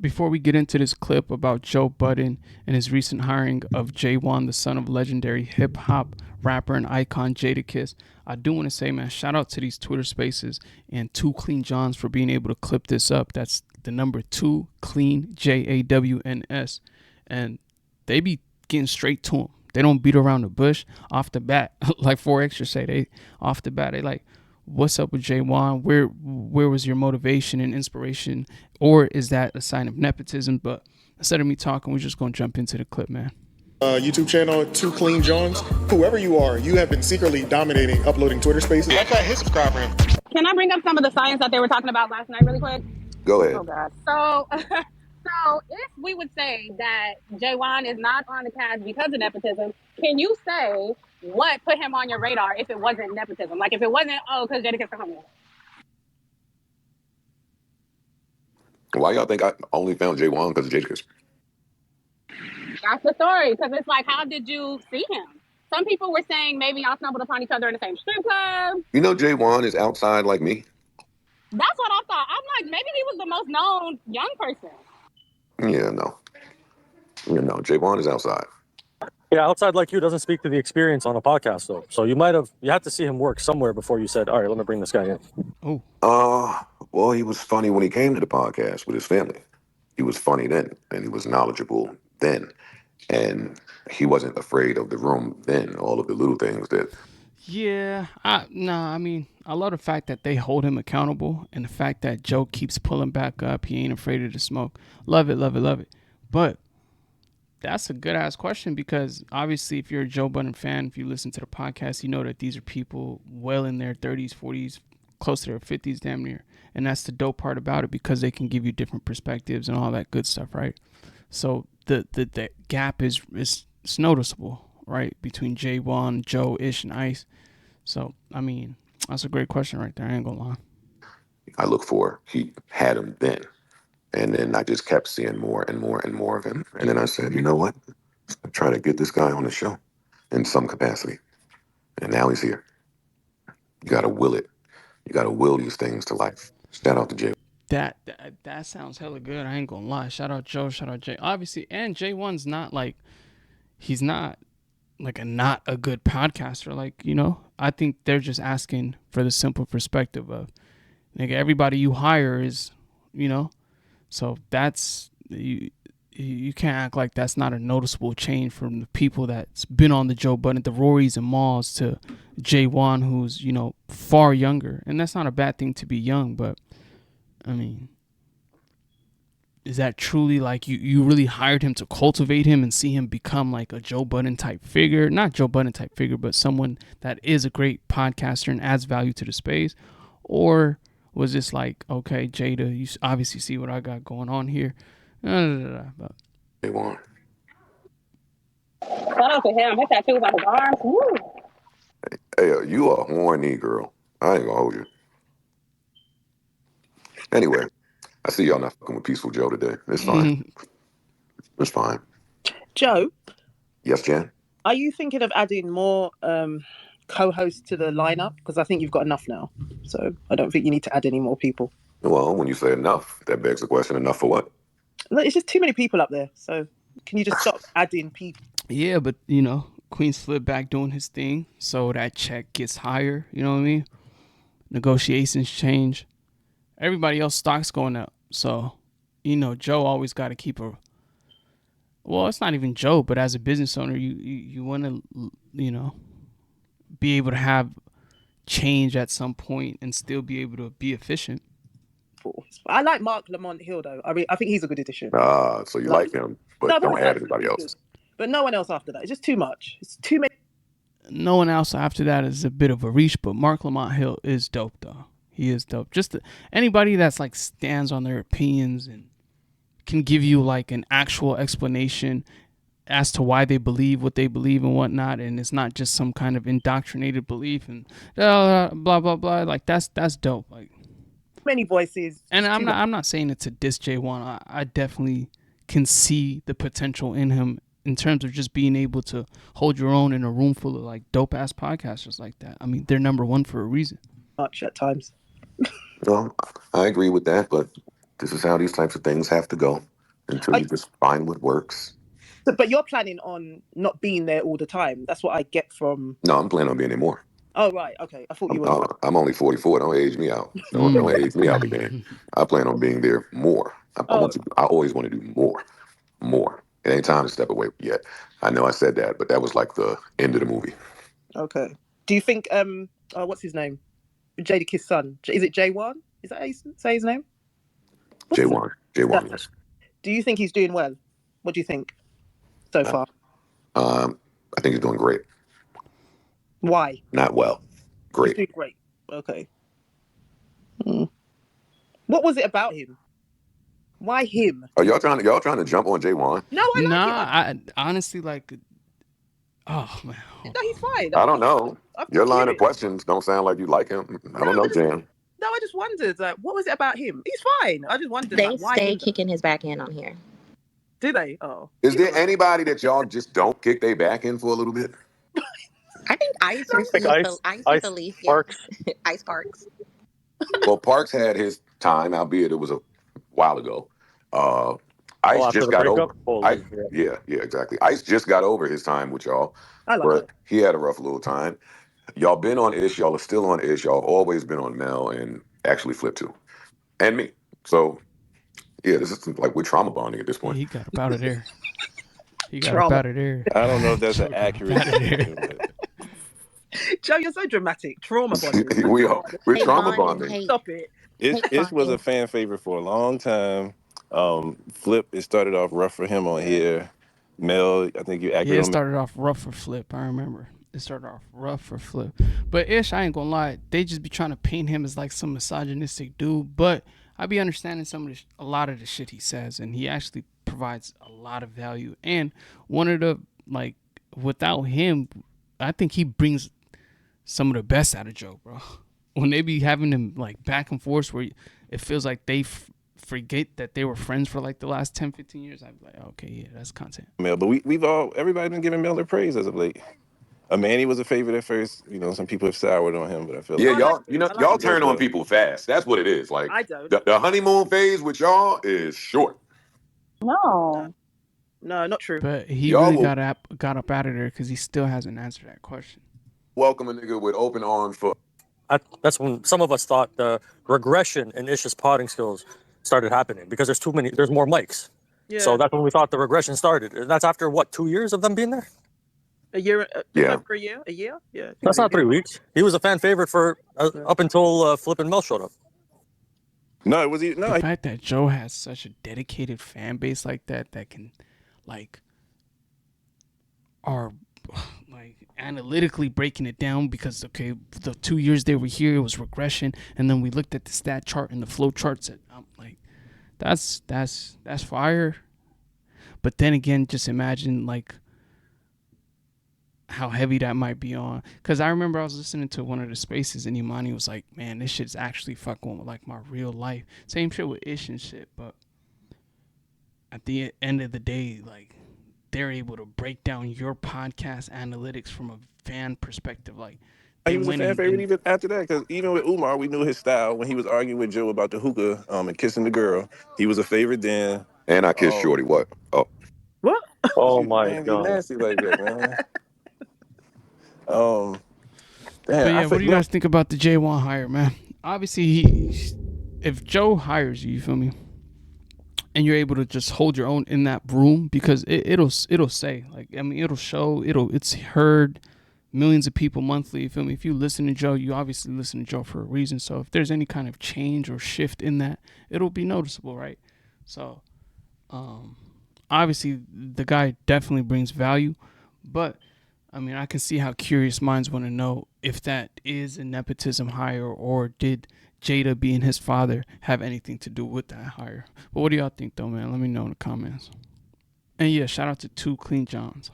Before we get into this clip about Joe Budden and his recent hiring of J1, the son of legendary hip hop rapper and icon Jadakiss, I do want to say, man, shout out to these Twitter spaces and Two Clean Johns for being able to clip this up. That's the number two clean, JAWNS. And they be getting straight to him. They don't beat around the bush off the bat. Like 4Extra say, they off the bat, they like, what's up with J1? Where was your motivation and inspiration? Or is that a sign of nepotism? But instead of me talking, we're just going to jump into the clip, man. YouTube channel, Two Clean Johns. Whoever you are, you have been secretly dominating uploading Twitter spaces. I got his subscriber. Can I bring up some of the science that they were talking about last night really quick? Go ahead. Oh, God. So if we would say that J1 is not on the cast because of nepotism, can you say what put him on your radar if it wasn't nepotism? Like if it wasn't, because Jadakiss are homie. Why y'all think I only found J1 because of Jadakiss? That's the story, because it's like, how did you see him? Some people were saying maybe y'all stumbled upon each other in the same strip club. You know J1 is outside like me? That's what I thought. I'm like, maybe he was the most known young person. Yeah, no. J1 is outside. Yeah, outside like you doesn't speak to the experience on a podcast, though. So you had to see him work somewhere before you said, all right, let me bring this guy in. Well, he was funny when he came to the podcast with his family. He was funny then, and he was knowledgeable then. And he wasn't afraid of the room then, all of the little things that... Yeah, I love the fact that they hold him accountable and the fact that Joe keeps pulling back up. He ain't afraid of the smoke. Love it, love it, love it. But that's a good ass question, because obviously if you're a Joe Budden fan, if you listen to the podcast, you know that these are people well in their 30s, 40s, close to their 50s damn near. And that's the dope part about it, because they can give you different perspectives and all that good stuff, right? So the gap is noticeable, right, between J1, Joe, Ish, and Ice. So, I mean, that's a great question right there. I ain't gonna lie. I look for, he had him then. And then I just kept seeing more and more and more of him. And then I said, you know what? I'm trying to get this guy on the show in some capacity. And now he's here. You got to will it. You got to will these things to life. Shout out to Jay. That sounds hella good. I ain't gonna lie. Shout out Joe. Shout out Jay. Obviously, and J1's not like, he's not like not a good podcaster. Like, I think they're just asking for the simple perspective of, nigga, everybody you hire is, so that's, you can't act like that's not a noticeable change from the people that's been on the Joe Budden, the Rorys and Mauls, to J1, who's, far younger. And that's not a bad thing to be young, but I mean, is that truly like you really hired him to cultivate him and see him become like a Joe Budden type figure? Not Joe Budden type figure, but someone that is a great podcaster and adds value to the space? Or was this like, okay, Jada, you obviously see what I got going on here? But They won. Shout out to him. His tattoos on his arms. Woo. Hey, you a horny girl. I ain't gonna hold you. Anyway, I see y'all not fucking with Peaceful Joe today. It's fine. It's fine. Joe? Yes, Jan? Are you thinking of adding more co-hosts to the lineup? Because I think you've got enough now. So I don't think you need to add any more people. Well, when you say enough, that begs the question, enough for what? Look, it's just too many people up there. So can you just stop adding people? Yeah, but, Queenzflip back doing his thing. So that check gets higher. You know what I mean? Negotiations change. Everybody else stock's going up. So, Joe always got to keep well, it's not even Joe, but as a business owner, you want to, be able to have change at some point and still be able to be efficient. I like Mark Lamont Hill, though. I mean, I think he's a good addition. So you like him, but don't add anybody else. But no one else after that. It's just too much. It's too many. No one else after that is a bit of a reach, but Mark Lamont Hill is dope, though. He is dope. Just anybody that's like stands on their opinions and can give you like an actual explanation as to why they believe what they believe and whatnot, and it's not just some kind of indoctrinated belief and blah blah blah. Like that's dope. Like many voices. And I'm not saying it to diss J1. I definitely can see the potential in him in terms of just being able to hold your own in a room full of like dope ass podcasters like that. I mean, they're number one for a reason. Much at times. Well, I agree with that, but this is how these types of things have to go. until you just find what works. But you're planning on not being there all the time. That's what I get from. No, I'm planning on being there more. Oh right, okay. I thought you were. I'm only 44. Don't age me out. Don't age me out again. I plan on being there more. I want to. I always want to do more. It ain't time to step away yet. I know I said that, but that was like the end of the movie. Okay. Do you think what's his name? Jadakiss' son. Is it J1? Is that how you say his name? J1. J1, yes. Do you think he's doing well? What do you think so far? I think he's doing great. Why? Not well. Great. He's doing great. Okay. What was it about him? Why him? Are y'all trying to jump on J1? No, I like Nah, I honestly like. Oh man. No, he's fine. I don't know. Your line of curious. questions don't sound like you like him. I don't know, Jan. No, I just wondered, like, what was it about him? He's fine. I just wondered, They like, why stay him? kicking his back end on here. Do they? Oh. Is there anybody that y'all just don't kick their back in for a little bit? I think Ice Ice is the least. Parks. Yeah. Ice Parks. Well, Parks had his time, albeit it was a while ago. Ice just got over. Yeah, exactly. Ice just got over his time with y'all. I like it. He had a rough little time. Y'all been on Ish. Y'all are still on Ish. Y'all have always been on Mel and actually Flip too, and me. So yeah, this is like we're trauma bonding at this point. He got up out of there. He got up out of there. I don't know if that's an accurate statement, but Joe, you're so dramatic. Trauma bonding. We're trauma bonding. Stop it. It was a fan favorite for a long time. Flip, it started off rough for him on here. Mel, I think you acted Yeah, it on started off rough for Flip. I remember. It started off rough for Flip. But Ish, I ain't gonna lie, they just be trying to paint him as like some misogynistic dude. But I be understanding a lot of the shit he says, and he actually provides a lot of value. And one of the, like, without him, I think he brings some of the best out of Joe, bro. When they be having him like back and forth where it feels like they forget that they were friends for like the last 10, 15 years, I'd be like, okay, yeah, that's content. Mel, but everybody been giving Mel their praise as of late. Manny was a favorite at first. You know, some people have soured on him, but I feel y'all turn on people fast. That's what it is. Like I don't. The honeymoon phase with y'all is short. No, not true. But he really got up out of there because he still hasn't answered that question. Welcome a nigga with open arms for. That's when some of us thought the regression in Ish's potting skills started happening because there's more mics. Yeah. So that's when we thought the regression started. And that's after what, 2 years of them being there? A year? Yeah. For a year? A year? Yeah. That's not 3 weeks. He was a fan favorite for up until Flip and Mel showed up. No, it was the fact that Joe has such a dedicated fan base like that can, like, are like analytically breaking it down because okay, the 2 years they were here it was regression, and then we looked at the stat chart and the flow charts, and I'm like, that's fire. But then again, just imagine like how heavy that might be on. Because I remember I was listening to one of the spaces and Imani was like, man, this shit's actually fucking with like my real life. Same shit with Ish and shit. But at the end of the day, like, they're able to break down your podcast analytics from a fan perspective. Like, he was a fan favorite even after that, because even with Umar, we knew his style. When he was arguing with Joe about the hookah and kissing the girl, he was a favorite then. And I kissed Shorty. What? What? Oh my God. Nasty like that, man. Damn, but yeah, what do you guys think about the J1 hire, man? Obviously, if Joe hires you, you feel me, and you're able to just hold your own in that room, because it'll say, like, I mean, it'll show, it's heard millions of people monthly, you feel me? If you listen to Joe, you obviously listen to Joe for a reason. So if there's any kind of change or shift in that, it'll be noticeable, right? So obviously the guy definitely brings value, but I mean, I can see how curious minds want to know if that is a nepotism hire, or did Jada being his father have anything to do with that hire. But what do y'all think though, man? Let me know in the comments. And yeah, shout out to 2 Clean Johns.